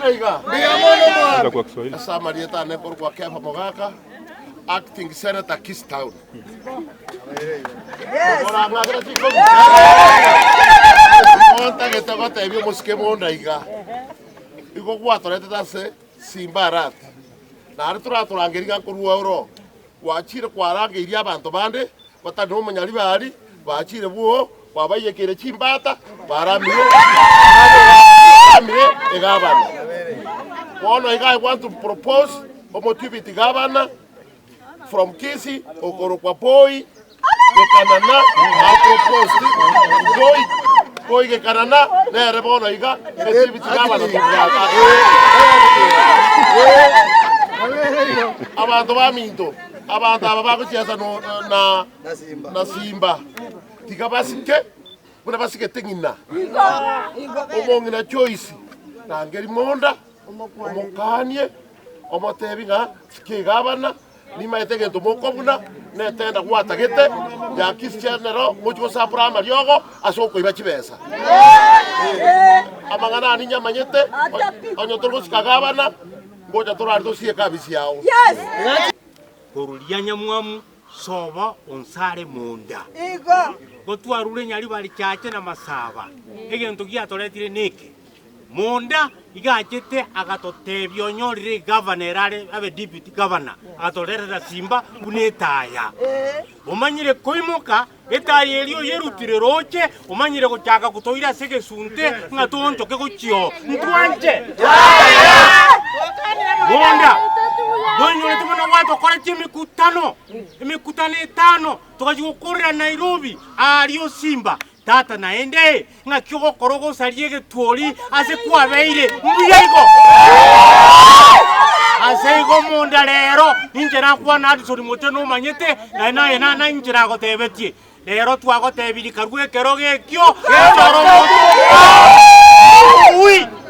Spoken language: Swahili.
Kwa Kiswahili. Sasa Marieta nepo kwa Kefa Mogaka, acting senator Kiss Town. Ora ngakira chiko. Monta que toka tebio moske monda iga. Iko kwa torete tase Simba rat. Na aritura turangeringa kurua oro. Wachire kwarange iria abantu bande, batano manyari bari, bachire buo, babayekere chimbata, baramire. Governor. I want to propose Homotivity Governor from Kisi, Okorokwapoy, Kanana, I propose Boy Kanana, Nerebona Iga, Homotivity Governor. Abantu baminto, abantu ababago chiasa na Simba. Tikabasike, bunabasike tengina. Omongina choice. Nangeri monda, omokanye, omotebinga, kigabana, ni maitege ntumokobuna, netenda kwatagete, ya kischenero, mucho sa primary yogo, asoko ibachibesa. Amangana ninya manyete, onyotolgo sikagabana, ngoja torardo sie kabisi yao. Yes. Korulianya mwamu soba onsare monda. Igo. Gotwarure nyari bali chache na masaba. Egento giatoretire niki. Monda igachete agatotebyo nyorire governor abe deputy governor atorera Simba unetaya umanyire koimoka etaya elio yerutire roche umanyire gochaka gutoira sege sunte ngatonto ke gochio ntwanje Monda donyo tumana watu kora mikutano 5 tukajikokorera Nairobi alio Simba Tata naende nga kyoko korogo saliege tuoli ase kwabeire mbuyego asego monda lero injera kwa nadu sori moteno manyete na injera go tebetie lero twago tebiri karwe keroge kyo